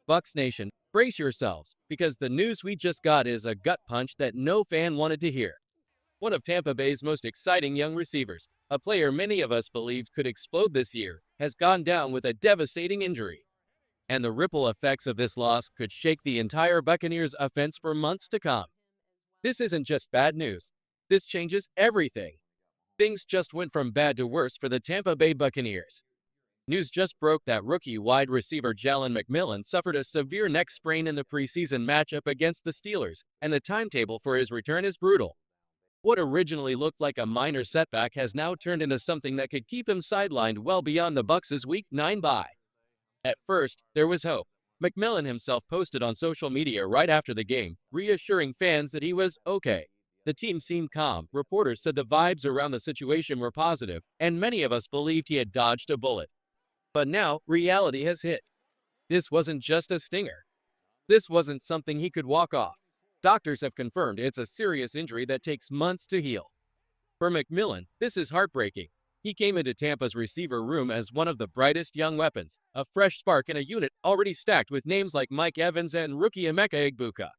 Bucs Nation, brace yourselves, because the news we just got is a gut punch that no fan wanted to hear. One of Tampa Bay's most exciting young receivers, a player many of us believed could explode this year, has gone down with a devastating injury. And the ripple effects of this loss could shake the entire Buccaneers offense for months to come. This isn't just bad news. This changes everything. Things just went from bad to worse for the Tampa Bay Buccaneers. News just broke that rookie wide receiver Jalen McMillan suffered a severe neck sprain in the preseason matchup against the Steelers, and the timetable for his return is brutal. What originally looked like a minor setback has now turned into something that could keep him sidelined well beyond the Bucs' Week 9 bye. At first, there was hope. McMillan himself posted on social media right after the game, reassuring fans that he was okay. The team seemed calm, reporters said the vibes around the situation were positive, and many of us believed he had dodged a bullet. But now, reality has hit. This wasn't just a stinger. This wasn't something he could walk off. Doctors have confirmed it's a serious injury that takes months to heal. For McMillan, this is heartbreaking. He came into Tampa's receiver room as one of the brightest young weapons, a fresh spark in a unit already stacked with names like Mike Evans and rookie Egbuka.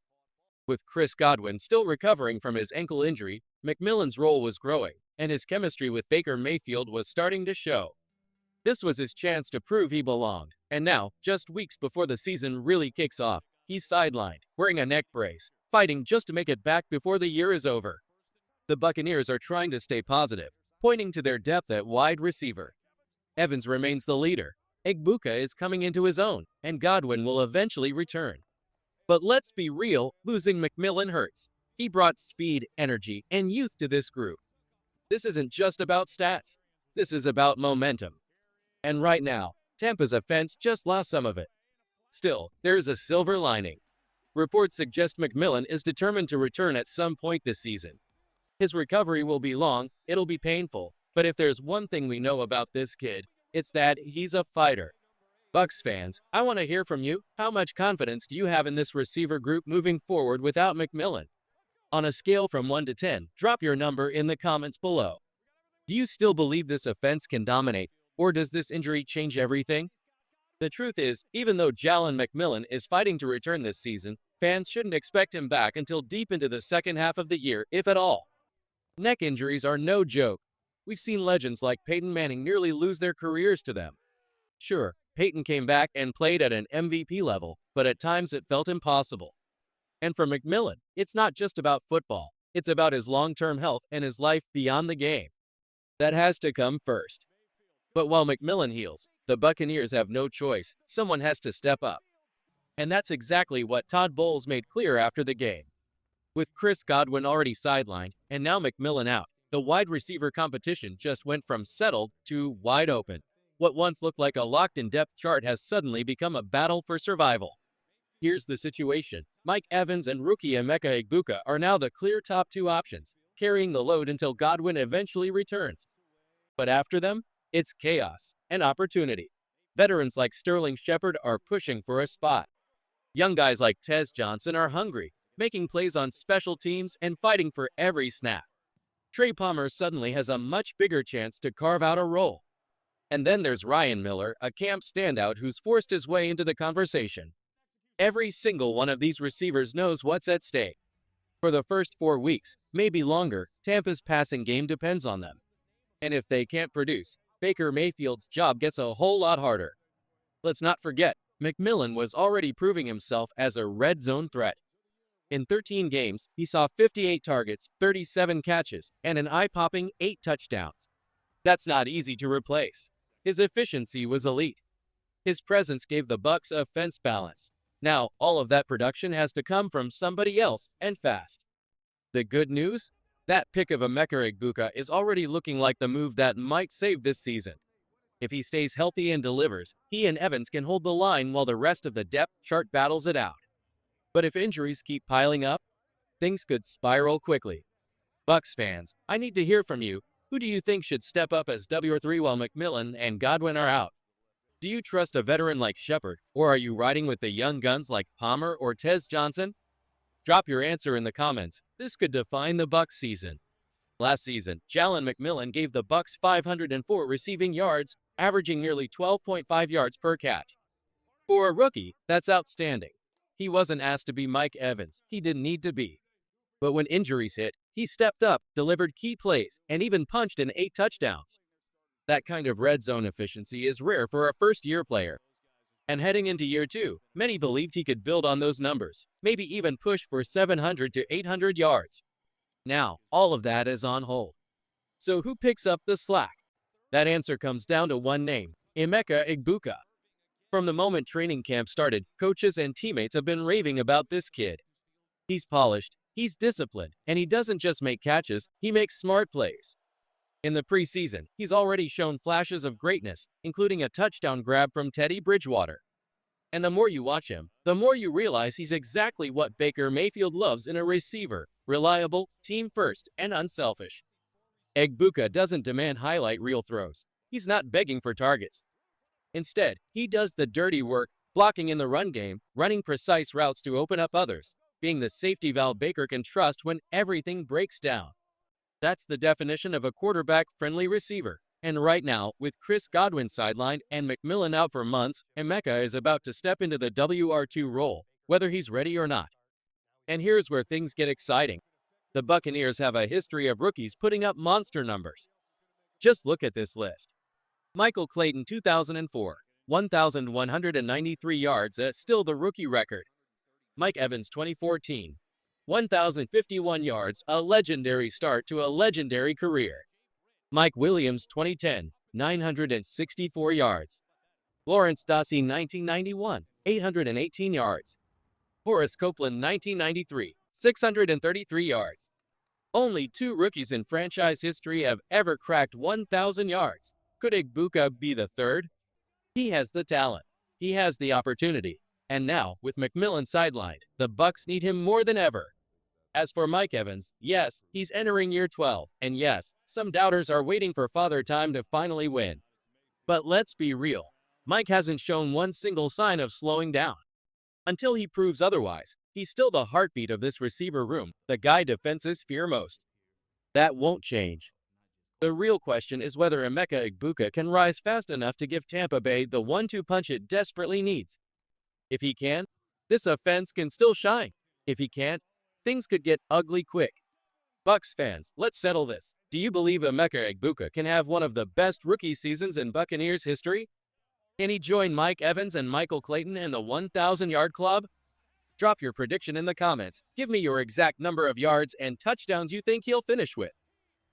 With Chris Godwin still recovering from his ankle injury, McMillan's role was growing, and his chemistry with Baker Mayfield was starting to show. This was his chance to prove he belonged, and now, just weeks before the season really kicks off, he's sidelined, wearing a neck brace, fighting just to make it back before the year is over. The Buccaneers are trying to stay positive, pointing to their depth at wide receiver. Evans remains the leader, Egbuka is coming into his own, and Godwin will eventually return. But let's be real, losing McMillan hurts. He brought speed, energy, and youth to this group. This isn't just about stats. This is about momentum. And right now, Tampa's offense just lost some of it. Still, there's a silver lining. Reports suggest McMillan is determined to return at some point this season. His recovery will be long, it'll be painful, but if there's one thing we know about this kid, it's that he's a fighter. Bucs fans, I want to hear from you. How much confidence do you have in this receiver group moving forward without McMillan? On a scale from 1 to 10, drop your number in the comments below. Do you still believe this offense can dominate? Or does this injury change everything? The truth is, even though Jalen McMillan is fighting to return this season, fans shouldn't expect him back until deep into the second half of the year, if at all. Neck injuries are no joke. We've seen legends like Peyton Manning nearly lose their careers to them. Sure, Peyton came back and played at an MVP level, but at times it felt impossible. And for McMillan, it's not just about football. It's about his long-term health and his life beyond the game. That has to come first. But while McMillan heals, the Buccaneers have no choice. Someone has to step up. And that's exactly what Todd Bowles made clear after the game. With Chris Godwin already sidelined, and now McMillan out, the wide receiver competition just went from settled to wide open. What once looked like a locked-in depth chart has suddenly become a battle for survival. Here's the situation. Mike Evans and rookie Egbuka are now the clear top two options, carrying the load until Godwin eventually returns. But after them, it's chaos and opportunity. Veterans like Sterling Shepard are pushing for a spot. Young guys like Tez Johnson are hungry, making plays on special teams and fighting for every snap. Trey Palmer suddenly has a much bigger chance to carve out a role. And then there's Ryan Miller, a camp standout who's forced his way into the conversation. Every single one of these receivers knows what's at stake. For the first 4 weeks, maybe longer, Tampa's passing game depends on them. And if they can't produce, Baker Mayfield's job gets a whole lot harder. Let's not forget, McMillan was already proving himself as a red zone threat. In 13 games, he saw 58 targets, 37 catches, and an eye-popping 8 touchdowns. That's not easy to replace. His efficiency was elite. His presence gave the Bucs offense balance. Now, all of that production has to come from somebody else, and fast. The good news? That pick of Emeka Egbuka is already looking like the move that might save this season. If he stays healthy and delivers, he and Evans can hold the line while the rest of the depth chart battles it out. But if injuries keep piling up, things could spiral quickly. Bucs fans, I need to hear from you. Who do you think should step up as WR3 while McMillan and Godwin are out? Do you trust a veteran like Shepard, or are you riding with the young guns like Palmer or Tez Johnson? Drop your answer in the comments. This could define the Bucs season. Last season, Jalen McMillan gave the Bucs 504 receiving yards, averaging nearly 12.5 yards per catch. For a rookie, that's outstanding. He wasn't asked to be Mike Evans. He didn't need to be. But when injuries hit, he stepped up, delivered key plays, and even punched in 8 touchdowns. That kind of red zone efficiency is rare for a first-year player. And heading into year 2, many believed he could build on those numbers, maybe even push for 700 to 800 yards. Now, all of that is on hold. So who picks up the slack? That answer comes down to one name: Emeka Egbuka. From the moment training camp started, coaches and teammates have been raving about this kid. He's polished, he's disciplined, and he doesn't just make catches, he makes smart plays. In the preseason, he's already shown flashes of greatness, including a touchdown grab from Teddy Bridgewater. And the more you watch him, the more you realize he's exactly what Baker Mayfield loves in a receiver: reliable, team-first, and unselfish. Egbuka doesn't demand highlight reel throws. He's not begging for targets. Instead, he does the dirty work, blocking in the run game, running precise routes to open up others, being the safety valve Baker can trust when everything breaks down. That's the definition of a quarterback-friendly receiver. And right now, with Chris Godwin sidelined and McMillan out for months, Emeka is about to step into the WR2 role, whether he's ready or not. And here's where things get exciting. The Buccaneers have a history of rookies putting up monster numbers. Just look at this list. Michael Clayton 2004, 1,193 yards, still the rookie record. Mike Evans 2014, 1,051 yards, a legendary start to a legendary career. Mike Williams 2010, 964 yards. Lawrence Dossie 1991, 818 yards. Horace Copeland 1993, 633 yards. Only 2 rookies in franchise history have ever cracked 1,000 yards. Could Egbuka be the third? He has the talent. He has the opportunity. And now, with McMillan sidelined, the Bucs need him more than ever. As for Mike Evans, yes, he's entering year 12, and yes, some doubters are waiting for Father Time to finally win. But let's be real. Mike hasn't shown one single sign of slowing down. Until he proves otherwise, he's still the heartbeat of this receiver room, the guy defenses fear most. That won't change. The real question is whether Emeka Egbuka can rise fast enough to give Tampa Bay the 1-2 punch it desperately needs. If he can, this offense can still shine. If he can't, things could get ugly quick. Bucs fans, let's settle this. Do you believe Emeka Egbuka can have one of the best rookie seasons in Buccaneers history? Can he join Mike Evans and Michael Clayton in the 1,000-yard club? Drop your prediction in the comments. Give me your exact number of yards and touchdowns you think he'll finish with.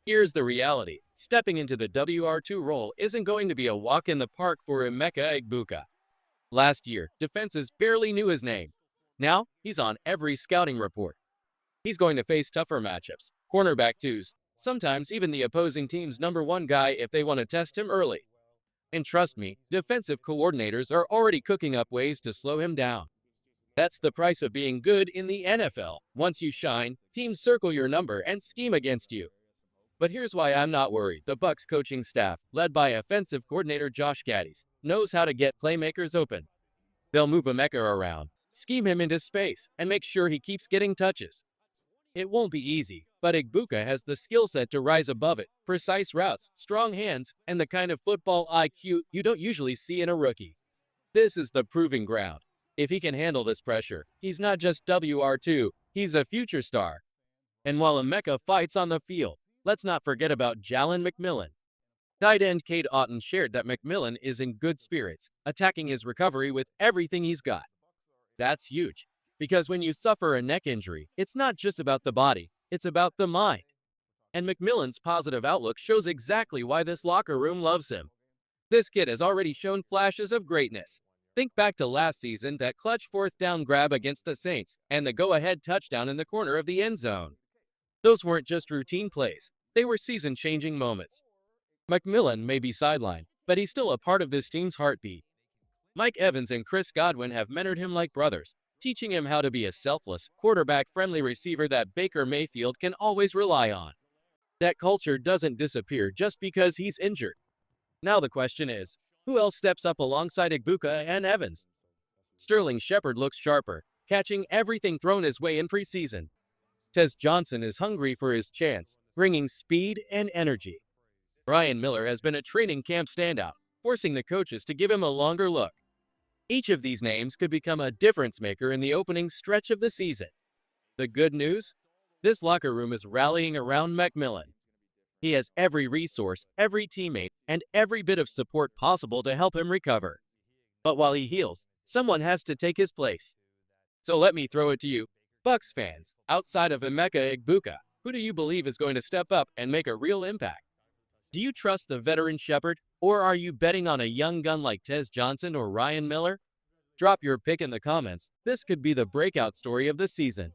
Here's the reality. Stepping into the WR2 role isn't going to be a walk in the park for Emeka Egbuka. Last year, defenses barely knew his name. Now, he's on every scouting report. He's going to face tougher matchups, cornerback twos, sometimes even the opposing team's #1 guy if they want to test him early. And trust me, defensive coordinators are already cooking up ways to slow him down. That's the price of being good in the NFL. Once you shine, teams circle your number and scheme against you. But here's why I'm not worried. The Bucs coaching staff, led by offensive coordinator Josh Gattis, knows how to get playmakers open. They'll move Emeka around, scheme him into space, and make sure he keeps getting touches. It won't be easy, but Egbuka has the skill set to rise above it: precise routes, strong hands, and the kind of football IQ you don't usually see in a rookie. This is the proving ground. If he can handle this pressure, he's not just WR2, he's a future star. And while Emeka fights on the field, let's not forget about Jalen McMillan. Tight end Cade Otton shared that McMillan is in good spirits, attacking his recovery with everything he's got. That's huge, because when you suffer a neck injury, it's not just about the body, it's about the mind. And McMillan's positive outlook shows exactly why this locker room loves him. This kid has already shown flashes of greatness. Think back to last season, that clutch 4th down grab against the Saints, and the go-ahead touchdown in the corner of the end zone. Those weren't just routine plays, they were season-changing moments. McMillan may be sidelined, but he's still a part of this team's heartbeat. Mike Evans and Chris Godwin have mentored him like brothers, teaching him how to be a selfless, quarterback-friendly receiver that Baker Mayfield can always rely on. That culture doesn't disappear just because he's injured. Now the question is, who else steps up alongside Egbuka and Evans? Sterling Shepard looks sharper, catching everything thrown his way in preseason. Tez Johnson is hungry for his chance, bringing speed and energy. Brian Miller has been a training camp standout, forcing the coaches to give him a longer look. Each of these names could become a difference maker in the opening stretch of the season. The good news? This locker room is rallying around McMillan. He has every resource, every teammate, and every bit of support possible to help him recover. But while he heals, someone has to take his place. So let me throw it to you, Bucs fans, outside of Egbuka, who do you believe is going to step up and make a real impact? Do you trust the veteran shepherd, or are you betting on a young gun like Tez Johnson or Ryan Miller? Drop your pick in the comments. This could be the breakout story of the season.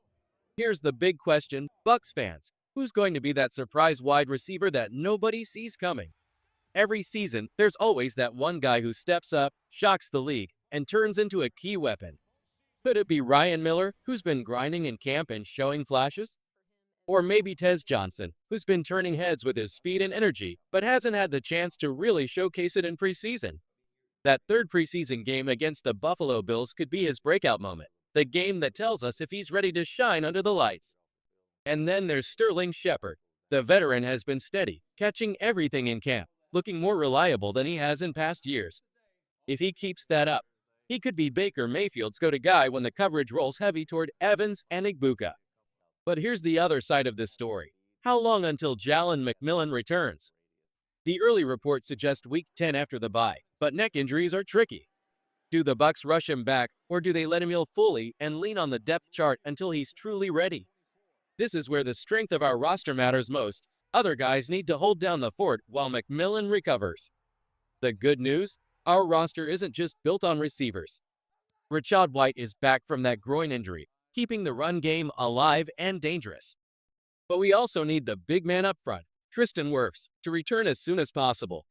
Here's the big question, Bucs fans. Who's going to be that surprise wide receiver that nobody sees coming? Every season, there's always that one guy who steps up, shocks the league, and turns into a key weapon. Could it be Ryan Miller, who's been grinding in camp and showing flashes? Or maybe Tez Johnson, who's been turning heads with his speed and energy, but hasn't had the chance to really showcase it in preseason? That third preseason game against the Buffalo Bills could be his breakout moment, the game that tells us if he's ready to shine under the lights. And then there's Sterling Shepard. The veteran has been steady, catching everything in camp, looking more reliable than he has in past years. If he keeps that up, he could be Baker Mayfield's go-to guy when the coverage rolls heavy toward Evans and Egbuka. But here's the other side of this story. How long until Jalen McMillan returns? The early reports suggest week 10 after the bye, but neck injuries are tricky. Do the Bucs rush him back, or do they let him heal fully and lean on the depth chart until he's truly ready? This is where the strength of our roster matters most. Other guys need to hold down the fort while McMillan recovers. The good news? Our roster isn't just built on receivers. Rachaad White is back from that groin injury, keeping the run game alive and dangerous. But we also need the big man up front, Tristan Wirfs, to return as soon as possible.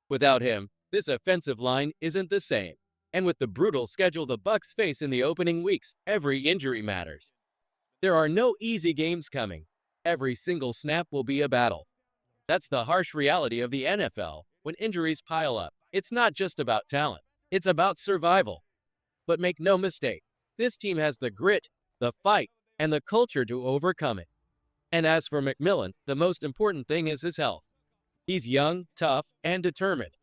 Without him, this offensive line isn't the same. And with the brutal schedule the Bucs face in the opening weeks, every injury matters. There are no easy games coming. Every single snap will be a battle. That's the harsh reality of the NFL. When injuries pile up, it's not just about talent, it's about survival. But make no mistake, this team has the grit, the fight, and the culture to overcome it. And as for McMillan, the most important thing is his health. He's young, tough, and determined.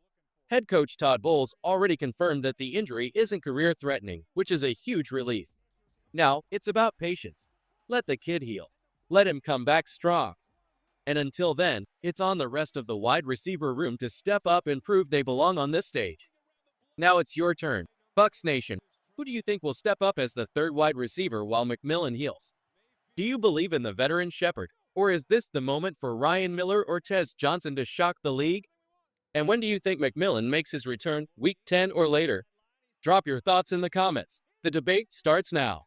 Head coach Todd Bowles already confirmed that the injury isn't career-threatening, which is a huge relief. Now, it's about patience. Let the kid heal. Let him come back strong. And until then, it's on the rest of the wide receiver room to step up and prove they belong on this stage. Now it's your turn. Bucs Nation, who do you think will step up as the third wide receiver while McMillan heals? Do you believe in the veteran shepherd, or is this the moment for Ryan Miller or Tez Johnson to shock the league? And when do you think McMillan makes his return, week 10 or later? Drop your thoughts in the comments. The debate starts now.